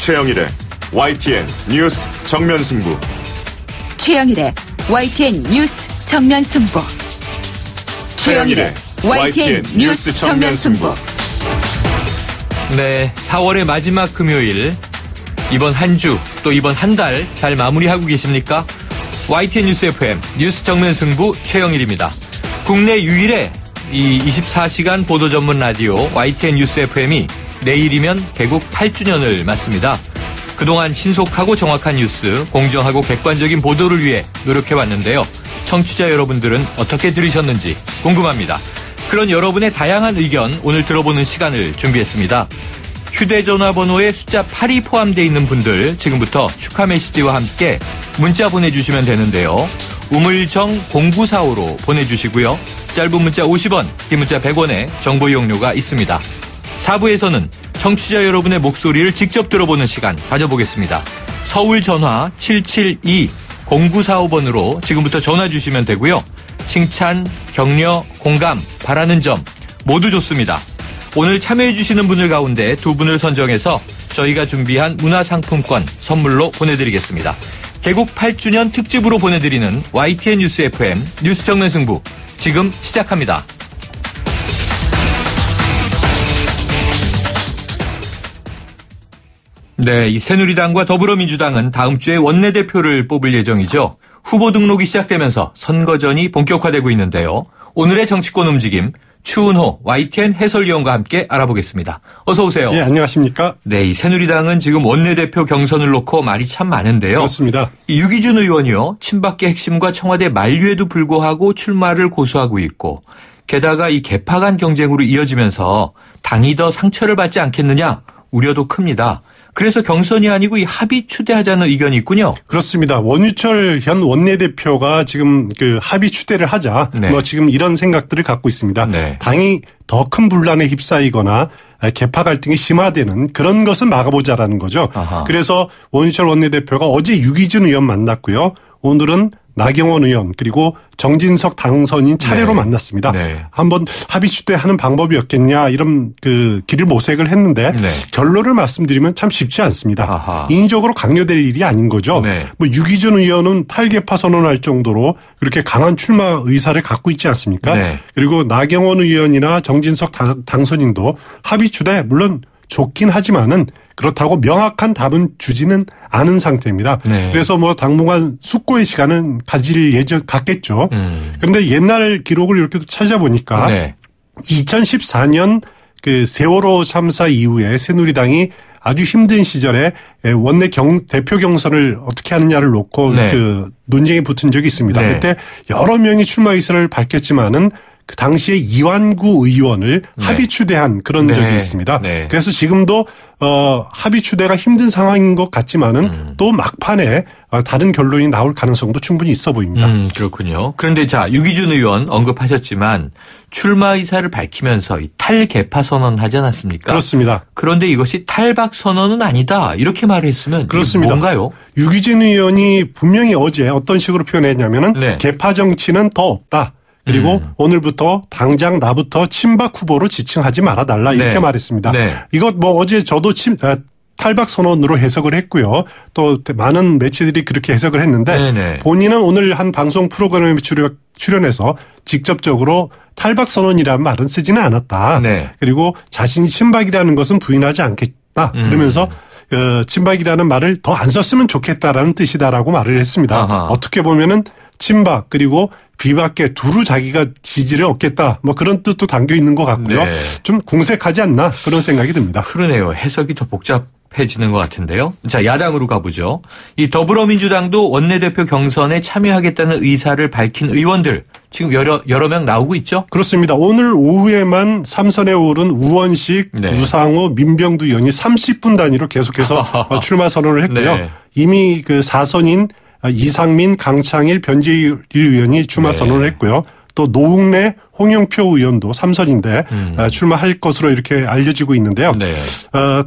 최영일의 YTN 뉴스 정면 승부. 최영일의 YTN 뉴스 정면 승부. 최영일의 YTN 뉴스 정면 승부. 네, 4월의 마지막 금요일, 이번 한 주 또 이번 한 달 잘 마무리하고 계십니까? YTN 뉴스 FM 뉴스 정면 승부 최영일입니다. 국내 유일의 이 24시간 보도 전문 라디오 YTN 뉴스 FM이 내일이면 개국 8주년을 맞습니다. 그동안 신속하고 정확한 뉴스, 공정하고 객관적인 보도를 위해 노력해왔는데요. 청취자 여러분들은 어떻게 들으셨는지 궁금합니다. 그런 여러분의 다양한 의견 오늘 들어보는 시간을 준비했습니다. 휴대전화 번호에 숫자 8이 포함되어 있는 분들 지금부터 축하 메시지와 함께 문자 보내주시면 되는데요. 우물정 0945로 보내주시고요. 짧은 문자 50원, 긴 문자 100원의 정보 이용료가 있습니다. 4부에서는 청취자 여러분의 목소리를 직접 들어보는 시간 가져보겠습니다. 서울 전화 772-0945번으로 지금부터 전화 주시면 되고요. 칭찬, 격려, 공감, 바라는 점 모두 좋습니다. 오늘 참여해 주시는 분들 가운데 두 분을 선정해서 저희가 준비한 문화상품권 선물로 보내드리겠습니다. 개국 8주년 특집으로 보내드리는 YTN 뉴스 FM 뉴스 정면 승부 지금 시작합니다. 네, 이 새누리당과 더불어민주당은 다음 주에 원내대표를 뽑을 예정이죠. 후보 등록이 시작되면서 선거전이 본격화되고 있는데요. 오늘의 정치권 움직임 추은호 YTN 해설위원과 함께 알아보겠습니다. 어서 오세요. 예, 안녕하십니까. 네, 이 새누리당은 지금 원내대표 경선을 놓고 말이 참 많은데요. 그렇습니다. 이 유기준 의원이요, 친박계 핵심과 청와대 만류에도 불구하고 출마를 고수하고 있고, 게다가 이 개파 간 경쟁으로 이어지면서 당이 더 상처를 받지 않겠느냐 우려도 큽니다. 그래서 경선이 아니고 이 합의 추대하자는 의견이 있군요. 그렇습니다. 원유철 현 원내대표가 지금 그 합의 추대를 하자. 네. 지금 이런 생각들을 갖고 있습니다. 네. 당이 더 큰 분란에 휩싸이거나 개파 갈등이 심화되는 그런 것을 막아보자라는 거죠. 아하. 그래서 원유철 원내대표가 어제 유기준 의원 만났고요. 오늘은 나경원 의원 그리고 정진석 당선인 차례로 네. 만났습니다. 네. 한번 합의 추대하는 방법이었겠냐 이런 그 길을 모색을 했는데 네. 결론을 말씀드리면 참 쉽지 않습니다. 아하. 인적으로 강요될 일이 아닌 거죠. 네. 유기준 의원은 탈개파 선언할 정도로 그렇게 강한 출마 의사를 갖고 있지 않습니까? 네. 그리고 나경원 의원이나 정진석 당선인도 합의 추대 물론 좋긴 하지만은 그렇다고 명확한 답은 주지는 않은 상태입니다. 네. 그래서 당분간 숙고의 시간은 갖겠죠. 그런데 옛날 기록을 이렇게 찾아보니까 네. 2014년 그 세월호 참사 이후에 새누리당이 아주 힘든 시절에 원내 대표 경선을 어떻게 하느냐를 놓고 네. 그 논쟁이 붙은 적이 있습니다. 네. 그때 여러 명이 출마 의사를 밝혔지만은 그 당시에 이완구 의원을 네. 합의 추대한 그런 네. 적이 있습니다. 네. 그래서 지금도 합의 추대가 힘든 상황인 것 같지만은 또 막판에 다른 결론이 나올 가능성도 충분히 있어 보입니다. 그렇군요. 그런데 자, 유기준 의원 언급하셨지만 출마 의사를 밝히면서 이 탈개파 선언하지 않았습니까? 그렇습니다. 그런데 이것이 탈박 선언은 아니다. 이렇게 말을 했으면 그렇습니다. 뭔가요? 유기준 의원이 분명히 어제 어떤 식으로 표현했냐면은 네. 개파 정치는 더 없다. 그리고 오늘부터 당장 나부터 친박 후보로 지칭하지 말아달라 이렇게 네. 말했습니다. 네. 이것 어제 저도 탈박 선언으로 해석을 했고요. 또 많은 매체들이 그렇게 해석을 했는데 네네. 본인은 오늘 한 방송 프로그램에 출연해서 직접적으로 탈박 선언이라는 말은 쓰지는 않았다. 네. 그리고 자신이 친박이라는 것은 부인하지 않겠다. 그러면서 친박이라는 말을 더 안 썼으면 좋겠다라는 뜻이다라고 말을 했습니다. 아하. 어떻게 보면은 친박 그리고 비박계 두루 자기가 지지를 얻겠다 그런 뜻도 담겨 있는 것 같고요. 네. 좀 궁색하지 않나 그런 생각이 듭니다. 그러네요. 해석이 더 복잡해지는 것 같은데요. 자, 야당으로 가보죠. 이 더불어민주당도 원내대표 경선에 참여하겠다는 의사를 밝힌 의원들 지금 여러 명 나오고 있죠? 그렇습니다. 오늘 오후에만 3선에 오른 우원식, 네. 우상호, 민병두 의원이 30분 단위로 계속해서 출마 선언을 했고요. 네. 이미 그 4선인 이상민, 강창일, 변재일 의원이 출마 네. 선언을 했고요. 또 노웅래, 홍영표 의원도 3선인데 출마할 것으로 이렇게 알려지고 있는데요. 네.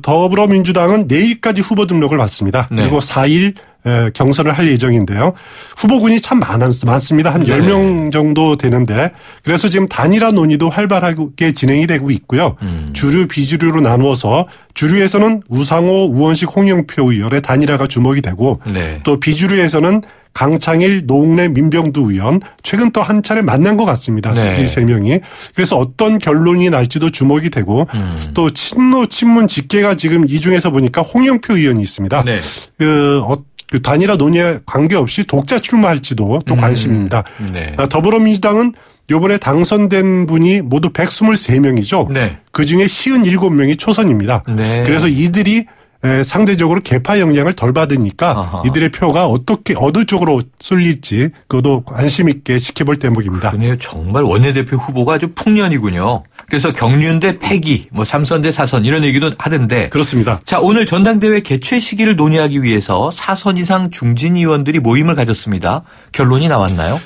더불어민주당은 내일까지 후보 등록을 받습니다. 네. 그리고 4일 경선을 할 예정인데요. 후보군이 참 많습니다. 한 10명 정도 되는데 그래서 지금 단일화 논의도 활발하게 진행이 되고 있고요. 주류, 비주류로 나누어서 주류에서는 우상호, 우원식, 홍영표 의원의 단일화가 주목이 되고 또 비주류에서는 강창일, 노웅래, 민병두 의원 최근 또 한 차례 만난 것 같습니다. 이 세 명이. 그래서 어떤 결론이 날지도 주목이 되고 또 친노, 친문 직계가 지금 이 중에서 보니까 홍영표 의원이 있습니다. 그 단일화 논의에 관계없이 독자 출마할지도 또 관심입니다. 더불어민주당은 이번에 당선된 분이 모두 123명이죠. 그중에 57명이 초선입니다. 그래서 이들이 상대적으로 계파 영향을 덜 받으니까 이들의 표가 어떻게 어느 쪽으로 쏠릴지 그것도 관심 있게 지켜볼 대목입니다. 그러네요. 정말 원내대표 후보가 아주 풍년이군요. 그래서 경륜대 패기, 뭐 3선 대 4선 이런 얘기도 하던데. 그렇습니다. 자, 오늘 전당대회 개최 시기를 논의하기 위해서 4선 이상 중진 의원들이 모임을 가졌습니다. 결론이 나왔나요?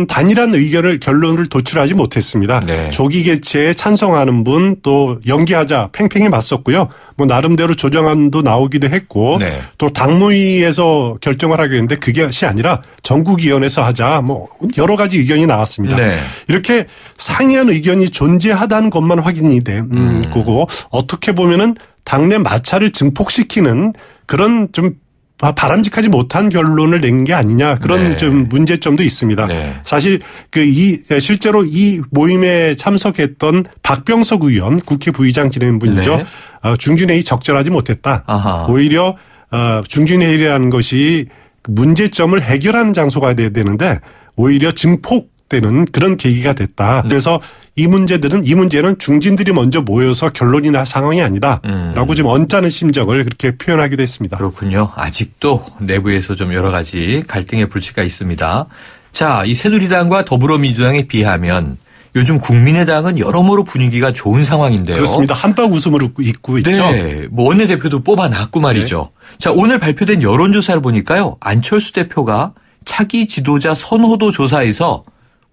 단일한 결론을 도출하지 못했습니다. 조기 개최에 찬성하는 분 또 연기하자 팽팽히 맞섰고요. 뭐 나름대로 조정안도 나오기도 했고 또 당무위에서 결정을 하기로 했는데 그것이 아니라 전국위원회에서 하자 뭐 여러 가지 의견이 나왔습니다. 이렇게 상이한 의견이 존재하다는 것만 확인이 된 거고 어떻게 보면은 당내 마찰을 증폭시키는 그런 좀 바람직하지 못한 결론을 낸 게 아니냐 그런 좀 문제점도 있습니다. 사실 실제로 이 모임에 참석했던 박병석 의원 국회 부의장 지낸 분이죠. 중진회의 적절하지 못했다. 오히려 중진회의라는 것이 문제점을 해결하는 장소가 돼야 되는데 오히려 증폭되는 그런 계기가 됐다. 그래서 이 문제는 중진들이 먼저 모여서 결론이 날 상황이 아니다. 라고 좀 언짢은 심정을 그렇게 표현하기도 했습니다. 그렇군요. 아직도 내부에서 좀 여러 가지 갈등의 불씨가 있습니다. 자, 이 새누리당과 더불어민주당에 비하면 요즘 국민의당은 여러모로 분위기가 좋은 상황인데요. 그렇습니다. 한박 웃음으로 있고 있죠. 뭐 원내대표도 뽑아놨고 말이죠. 자, 오늘 발표된 여론조사를 보니까요. 안철수 대표가 차기 지도자 선호도 조사에서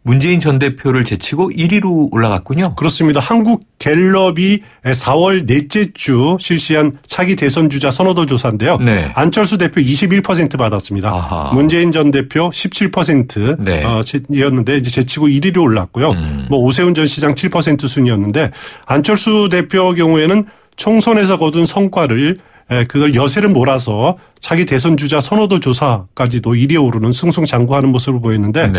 문재인 전 대표를 제치고 1위로 올라갔군요. 그렇습니다. 한국갤럽이 4월 넷째 주 실시한 차기 대선 주자 선호도 조사인데요. 안철수 대표 21% 받았습니다. 문재인 전 대표 17%였는데 이제 제치고 1위로 올랐고요. 뭐 오세훈 전 시장 7% 순이었는데 안철수 대표 경우에는 총선에서 거둔 성과를 그걸 여세를 몰아서 차기 대선 주자 선호도 조사까지도 1위에 오르는 승승장구하는 모습을 보였는데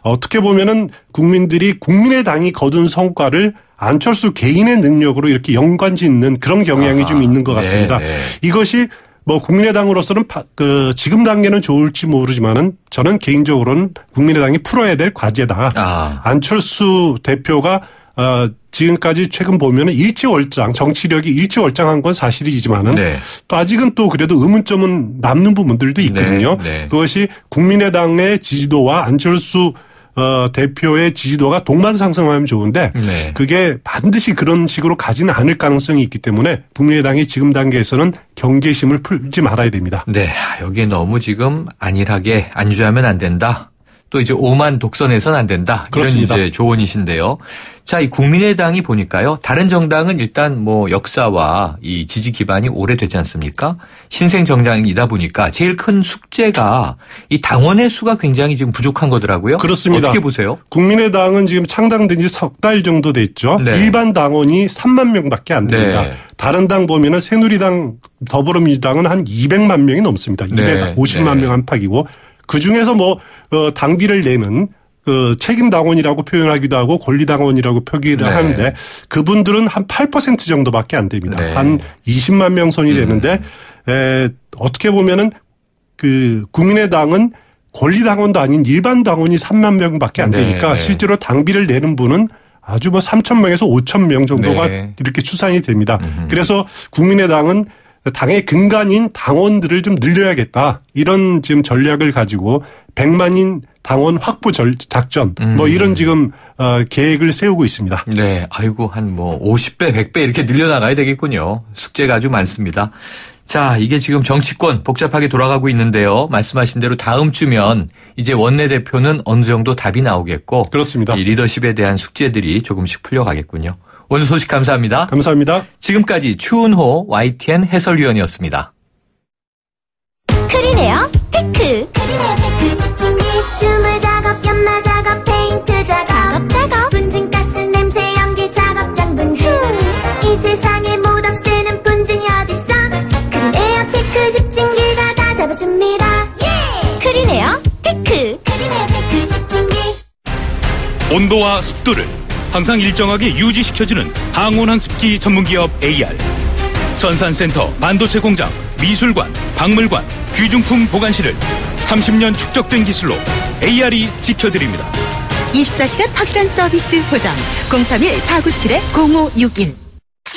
어떻게 보면은 국민들이 국민의당이 거둔 성과를 안철수 개인의 능력으로 이렇게 연관짓는 그런 경향이 좀 있는 것 같습니다. 이것이 뭐 국민의당으로서는 지금 단계는 좋을지 모르지만은 저는 개인적으로는 국민의당이 풀어야 될 과제다. 안철수 대표가 지금까지 최근 보면은 정치력이 일치월장한 건 사실이지만은 또 아직은 또 그래도 의문점은 남는 부분들도 있거든요. 그것이 국민의당의 지지도와 안철수 대표의 지지도가 동반상승하면 좋은데 그게 반드시 그런 식으로 가지는 않을 가능성이 있기 때문에 국민의당이 지금 단계에서는 경계심을 풀지 말아야 됩니다. 여기에 너무 지금 안일하게 안주하면 안 된다. 또 이제 오만 독선해서는 안 된다. 그렇습니다. 이런 이제 조언이신데요. 자, 이 국민의당이 보니까요. 다른 정당은 일단 뭐 역사와 이 지지 기반이 오래되지 않습니까? 신생 정당이다 보니까 제일 큰 숙제가 이 당원의 수가 굉장히 지금 부족한 거더라고요. 그렇습니다. 어떻게 보세요? 국민의당은 지금 창당된 지 석 달 정도 됐죠. 일반 당원이 3만 명밖에 안 됩니다. 다른 당 보면은 새누리당, 더불어민주당은 한 200만 명이 넘습니다. 250만 명 안팎이고 그중에서 당비를 내는 책임 당원이라고 표현하기도 하고 권리 당원이라고 표기를 하는데 그분들은 한 8% 정도밖에 안 됩니다. 한 20만 명 선이 되는데 어떻게 보면은 국민의당은 권리 당원도 아닌 일반 당원이 3만 명밖에 안 되니까 실제로 당비를 내는 분은 아주 3,000명에서 5,000명 정도가 이렇게 추산이 됩니다. 그래서 국민의당은 당의 근간인 당원들을 좀 늘려야겠다. 이런 지금 전략을 가지고 100만인 당원 확보 작전 이런 지금 계획을 세우고 있습니다. 아이고 한 50배, 100배 이렇게 늘려나가야 되겠군요. 숙제가 아주 많습니다. 자, 이게 지금 정치권 복잡하게 돌아가고 있는데요. 말씀하신 대로 다음 주면 이제 원내대표는 어느 정도 답이 나오겠고 그렇습니다. 이 리더십에 대한 숙제들이 조금씩 풀려가겠군요. 오늘 소식 감사합니다. 감사합니다. 지금까지 추은호 YTN 해설위원이었습니다. 크리네요. 테크. 클리네어 테크 집중기. 주물 작업, 연마 작업, 페인트 작업. 분진가스 냄새 연기 작업장 분진. 이 세상에 못 없애는 분진이 어딨어. 클리네어 테크 집중기가 다 잡아줍니다. 예! 클리네어 테크. 클리네어 테크 집중기. 온도와 습도를 항상 일정하게 유지시켜주는 항온항습기 전문기업 AR. 전산센터, 반도체 공장, 미술관, 박물관, 귀중품 보관실을 30년 축적된 기술로 AR이 지켜드립니다. 24시간 확실한 서비스 보장. 031-497-0561.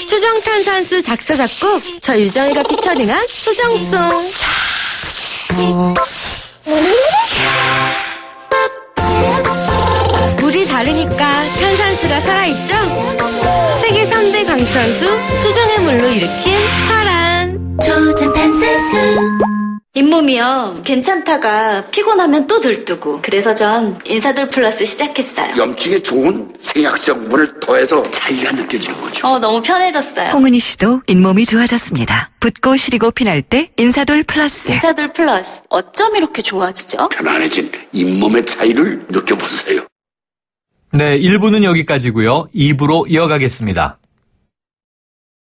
초정탄산수 작사 작곡 저 유정이가 피처링한 초정송. 물이 다르니까 탄산수가 살아있죠? 세계 3대 강탄수 초정의 물로 일으킨 파란 초정탄산수. 잇몸이요. 괜찮다가 피곤하면 또 들뜨고. 그래서 전 인사돌 플러스 시작했어요. 염증에 좋은 생약성 물을 더해서 차이가 느껴지는 거죠. 너무 편해졌어요. 홍은희 씨도 잇몸이 좋아졌습니다. 붓고 시리고 피날 때 인사돌 플러스. 인사돌 플러스. 어쩜 이렇게 좋아지죠? 편안해진 잇몸의 차이를 느껴보세요. 네, 1부는 여기까지고요. 2부로 이어가겠습니다.